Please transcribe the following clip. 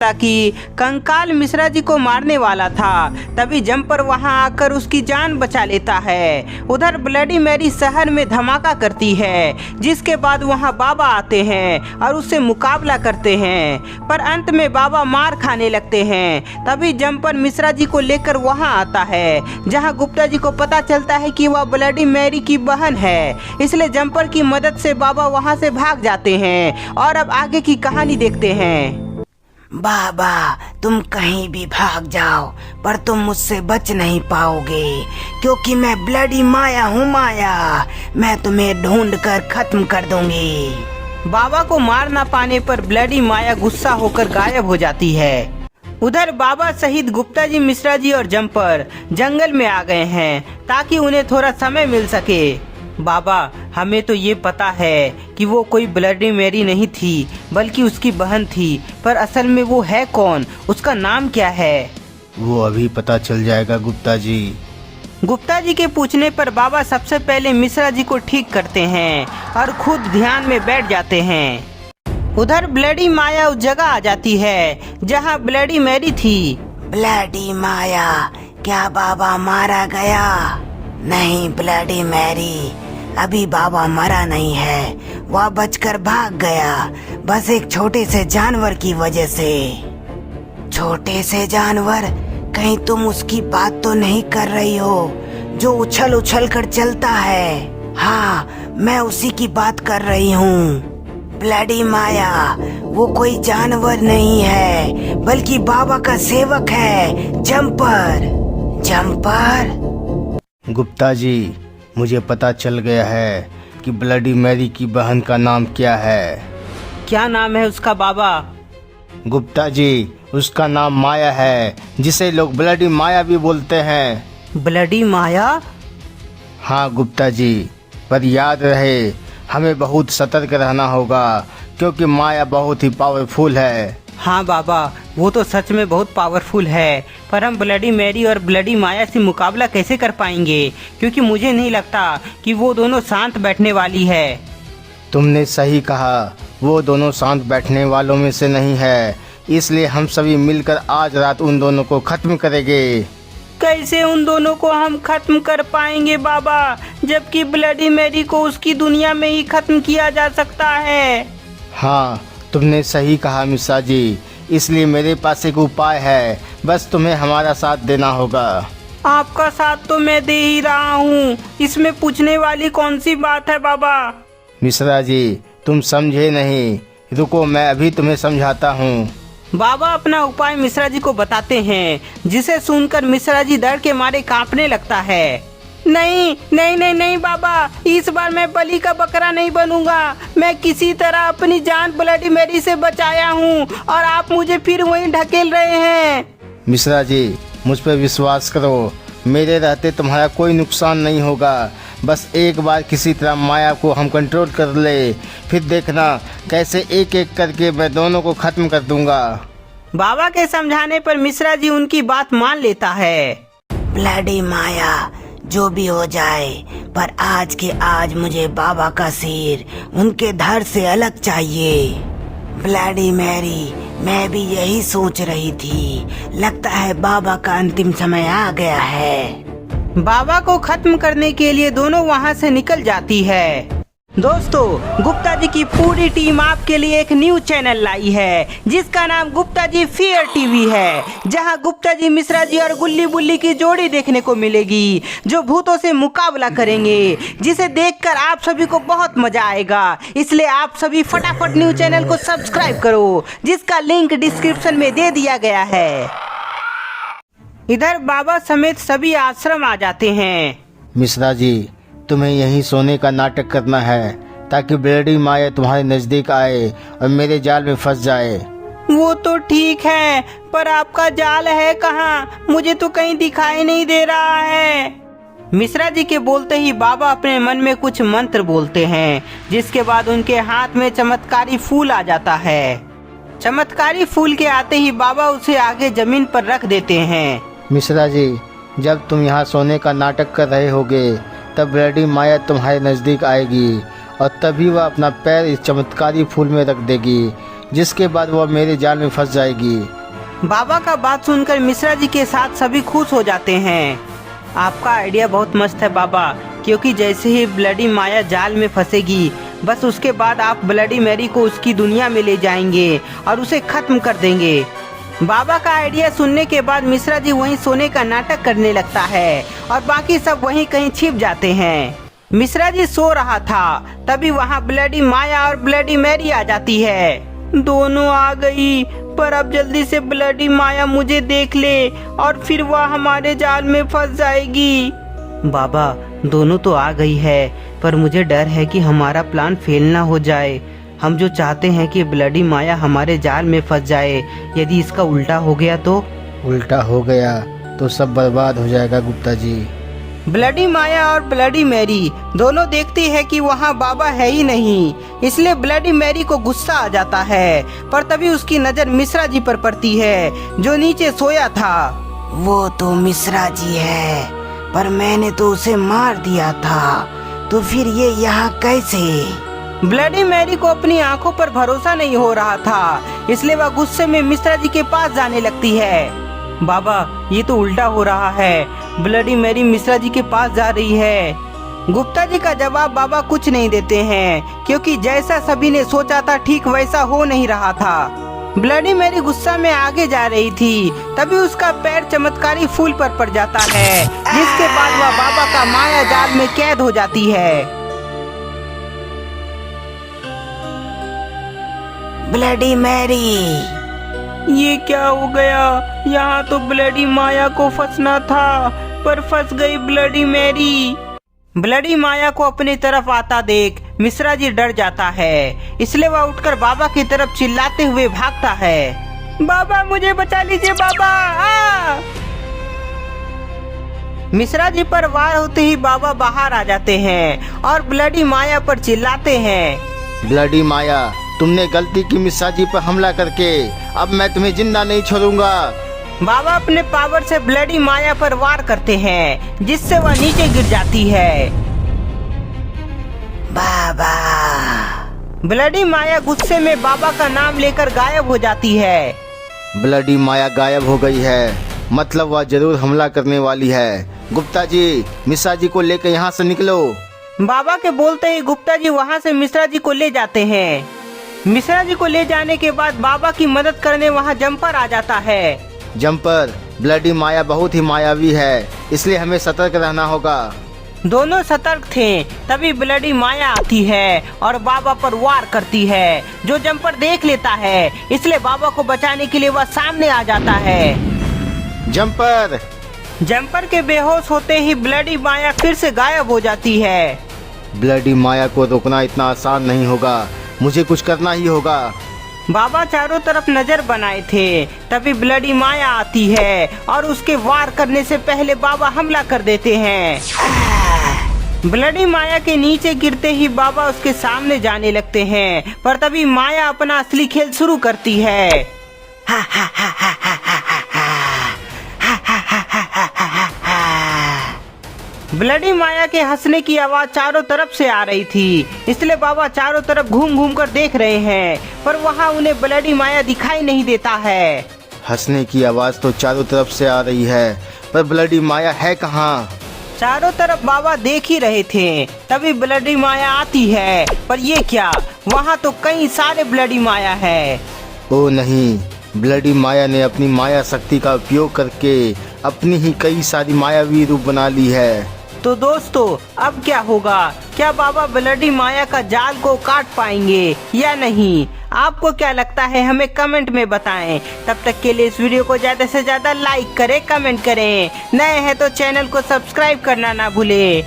था कि कंकाल मिश्रा जी को मारने वाला था, तभी जंपर वहां आकर उसकी जान बचा लेता है। उधर ब्लडी मैरी शहर में धमाका करती है, जिसके बाद वहां बाबा आते हैं और उससे मुकाबला करते हैं, पर अंत में बाबा मार खाने लगते हैं। तभी जंपर मिश्रा जी को लेकर वहां आता है, जहां गुप्ता जी को पता चलता है कि वह ब्लडी मैरी की बहन है, इसलिए जंपर की मदद से बाबा वहां से भाग जाते हैं। और अब आगे की कहानी देखते हैं। बाबा, तुम कहीं भी भाग जाओ पर तुम मुझसे बच नहीं पाओगे, क्योंकि मैं ब्लडी माया हूँ। माया, मैं तुम्हें ढूंढ कर खत्म कर दूंगी। बाबा को मार ना पाने पर ब्लडी माया गुस्सा होकर गायब हो जाती है। उधर बाबा सहित गुप्ता जी, मिश्रा जी और जंपर जंगल में आ गए हैं ताकि उन्हें थोड़ा समय मिल सके। बाबा, हमें तो ये पता है कि वो कोई ब्लडी मैरी नहीं थी, बल्कि उसकी बहन थी, पर असल में वो है कौन, उसका नाम क्या है? वो अभी पता चल जाएगा गुप्ता जी। गुप्ता जी के पूछने पर बाबा सबसे पहले मिश्रा जी को ठीक करते हैं और खुद ध्यान में बैठ जाते हैं। उधर ब्लडी माया उस जगह आ जाती है जहाँ ब्लडी मैरी थी। ब्लडी माया, क्या बाबा मारा गया? नहीं ब्लडी मैरी, अभी बाबा मरा नहीं है, वह बचकर भाग गया, बस एक छोटे से जानवर की वजह से। छोटे से जानवर? कहीं तुम उसकी बात तो नहीं कर रही हो जो उछल उछल कर चलता है? हाँ, मैं उसी की बात कर रही हूँ। ब्लडी माया, वो कोई जानवर नहीं है, बल्कि बाबा का सेवक है, जंपर। जंपर? गुप्ता जी, मुझे पता चल गया है कि ब्लडी मैरी की बहन का नाम क्या है। क्या नाम है उसका बाबा? गुप्ता जी, उसका नाम माया है, जिसे लोग ब्लडी माया भी बोलते हैं। ब्लडी माया? हाँ गुप्ता जी, पर याद रहे हमें बहुत सतर्क रहना होगा, क्योंकि माया बहुत ही पावरफुल है। हाँ बाबा, वो तो सच में बहुत पावरफुल है, पर हम ब्लडी मैरी और ब्लडी माया से मुकाबला कैसे कर पाएंगे, क्योंकि मुझे नहीं लगता कि वो दोनों शांत बैठने वाली है। तुमने सही कहा, वो दोनों शांत बैठने वालों में से नहीं है, इसलिए हम सभी मिलकर आज रात उन दोनों को खत्म करेंगे। कैसे उन दोनों को हम खत्म कर पाएंगे बाबा, जबकि ब्लडी मैरी को उसकी दुनिया में ही खत्म किया जा सकता है? हाँ, तुमने सही कहा मिश्रा जी, इसलिए मेरे पास एक उपाय है, बस तुम्हें हमारा साथ देना होगा। आपका साथ तो मैं दे ही रहा हूँ, इसमें पूछने वाली कौन सी बात है बाबा? मिश्रा जी, तुम समझे नहीं, रुको मैं अभी तुम्हें समझाता हूँ। बाबा अपना उपाय मिश्रा जी को बताते हैं, जिसे सुनकर मिश्रा जी डर के मारे कांपने लगता है। नहीं नहीं नहीं नहीं बाबा, इस बार मैं बलि का बकरा नहीं बनूंगा। मैं किसी तरह अपनी जान ब्लडी मैरी से बचाया हूँ और आप मुझे फिर वहीं ढकेल रहे हैं। मिश्रा जी, मुझ पर विश्वास करो, मेरे रहते तुम्हारा कोई नुकसान नहीं होगा। बस एक बार किसी तरह माया को हम कंट्रोल कर ले, फिर देखना कैसे एक एक करके मैं दोनों को खत्म कर दूंगा। बाबा के समझाने पर मिश्रा जी उनकी बात मान लेता है। ब्लडी माया, जो भी हो जाए, पर आज के आज मुझे बाबा का सिर उनके धड़ से अलग चाहिए। ब्लडी मैरी, मैं भी यही सोच रही थी, लगता है बाबा का अंतिम समय आ गया है। बाबा को खत्म करने के लिए दोनों वहां से निकल जाती है। दोस्तों, गुप्ता जी की पूरी टीम आपके लिए एक न्यू चैनल लाई है, जिसका नाम गुप्ता जी फियर टीवी है, जहां गुप्ता जी, मिश्रा जी और गुल्ली बुल्ली की जोड़ी देखने को मिलेगी, जो भूतों से मुकाबला करेंगे, जिसे देखकर आप सभी को बहुत मजा आएगा। इसलिए आप सभी फटाफट न्यू चैनल को सब्सक्राइब करो, जिसका लिंक डिस्क्रिप्शन में दे दिया गया है। इधर बाबा समेत सभी आश्रम आ जाते हैं। मिश्रा जी, तुम्हें यहीं सोने का नाटक करना है, ताकि ब्लडी माया तुम्हारे नजदीक आए और मेरे जाल में फंस जाए। वो तो ठीक है, पर आपका जाल है कहाँ? मुझे तो कहीं दिखाई नहीं दे रहा है। मिश्रा जी के बोलते ही बाबा अपने मन में कुछ मंत्र बोलते हैं, जिसके बाद उनके हाथ में चमत्कारी फूल आ जाता है। चमत्कारी फूल के आते ही बाबा उसे आगे जमीन पर रख देते हैं। मिश्रा जी, जब तुम यहाँ सोने का नाटक कर रहे होगे, तब ब्लडी माया तुम्हारे नज़दीक आएगी और तभी वह अपना पैर इस चमत्कारी फूल में रख देगी, जिसके बाद वह मेरे जाल में फंस जाएगी बाबा का बात सुनकर मिश्रा जी के साथ सभी खुश हो जाते हैं। आपका आइडिया बहुत मस्त है बाबा, क्योंकि जैसे ही ब्लडी माया जाल में फंसेगी बस उसके बाद आप ब्लडी मैरी को उसकी दुनिया में ले जाएंगे और उसे खत्म कर देंगे। बाबा का आइडिया सुनने के बाद मिश्रा जी वहीं सोने का नाटक करने लगता है और बाकी सब वहीं कहीं छिप जाते हैं। मिश्रा जी सो रहा था, तभी वहाँ ब्लडी माया और ब्लडी मैरी आ जाती है। दोनों आ गई, पर अब जल्दी से ब्लडी माया मुझे देख ले और फिर वह हमारे जाल में फंस जाएगी। बाबा दोनों तो आ गई है, पर मुझे डर है कि हमारा प्लान फेल ना हो जाए। हम जो चाहते हैं कि ब्लडी माया हमारे जाल में फंस जाए, यदि इसका उल्टा हो गया तो? उल्टा हो गया तो सब बर्बाद हो जाएगा गुप्ता जी। ब्लडी माया और ब्लडी मैरी दोनों देखती है कि वहाँ बाबा है ही नहीं, इसलिए ब्लडी मैरी को गुस्सा आ जाता है। पर तभी उसकी नजर मिश्रा जी पर पड़ती है जो नीचे सोया था। वो तो मिश्रा जी है, पर मैंने तो उसे मार दिया था, तो फिर ये यहाँ कैसे? ब्लडी मैरी को अपनी आंखों पर भरोसा नहीं हो रहा था, इसलिए वह गुस्से में मिश्रा जी के पास जाने लगती है। बाबा ये तो उल्टा हो रहा है, ब्लडी मैरी मिश्रा जी के पास जा रही है। गुप्ता जी का जवाब बाबा कुछ नहीं देते हैं, क्योंकि जैसा सभी ने सोचा था ठीक वैसा हो नहीं रहा था। ब्लडी मैरी गुस्सा में आगे जा रही थी, तभी उसका पैर चमत्कारी फूल पर पड़ जाता है, जिसके बाद वह बाबा का माया जाल में कैद हो जाती है। ब्लडी मैरी, ये क्या हो गया? यहाँ तो ब्लडी माया को फंसना था, पर फंस गई ब्लडी मैरी। ब्लडी माया को अपनी तरफ आता देख मिश्रा जी डर जाता है, इसलिए वह उठकर बाबा की तरफ चिल्लाते हुए भागता है। बाबा मुझे बचा लीजिए बाबा! मिश्रा जी पर वार होते ही बाबा बाहर आ जाते हैं और ब्लडी माया पर चिल्लाते हैं। ब्लडी माया, तुमने गलती की मिश्रा जी पर हमला करके, अब मैं तुम्हें जिंदा नहीं छोड़ूंगा। बाबा अपने पावर से ब्लडी माया पर वार करते हैं, जिससे वह नीचे गिर जाती है। बाबा! ब्लडी माया गुस्से में बाबा का नाम लेकर गायब हो जाती है। ब्लडी माया गायब हो गई है, मतलब वह जरूर हमला करने वाली है। गुप्ता जी, मिश्रा जी को लेकर यहाँ से निकलो। बाबा के बोलते ही गुप्ता जी वहाँ से मिश्रा जी को ले जाते हैं। मिश्रा जी को ले जाने के बाद बाबा की मदद करने वहाँ जम्पर आ जाता है। जम्पर, ब्लडी माया बहुत ही मायावी है, इसलिए हमें सतर्क रहना होगा। दोनों सतर्क थे, तभी ब्लडी माया आती है और बाबा पर वार करती है, जो जम्पर देख लेता है, इसलिए बाबा को बचाने के लिए वह सामने आ जाता है। जम्पर के बेहोश होते ही ब्लडी माया फिर से गायब हो जाती है। ब्लडी माया को रोकना इतना आसान नहीं होगा, मुझे कुछ करना ही होगा। बाबा चारों तरफ नजर बनाए थे, तभी ब्लडी माया आती है और उसके वार करने से पहले बाबा हमला कर देते हैं। ब्लडी माया के नीचे गिरते ही बाबा उसके सामने जाने लगते हैं, पर तभी माया अपना असली खेल शुरू करती है। ब्लडी माया के हंसने की आवाज चारों तरफ से आ रही थी, इसलिए बाबा चारों तरफ घूम घूम कर देख रहे हैं, पर वहाँ उन्हें ब्लडी माया दिखाई नहीं देता है। हंसने की आवाज तो चारों तरफ से आ रही है, पर ब्लडी माया है कहाँ? चारों तरफ बाबा देख ही रहे थे, तभी ब्लडी माया आती है, पर ये क्या, वहाँ तो कई सारे ब्लडी माया है। ओ नहीं, ब्लडी माया ने अपनी माया शक्ति का उपयोग करके अपनी ही कई सारी मायावी रूप बना ली है। तो दोस्तों अब क्या होगा? क्या बाबा ब्लडी माया का जाल को काट पाएंगे या नहीं? आपको क्या लगता है हमें कमेंट में बताएं। तब तक के लिए इस वीडियो को ज़्यादा से ज़्यादा लाइक करें, कमेंट करें। नए हैं तो चैनल को सब्सक्राइब करना ना भूलें।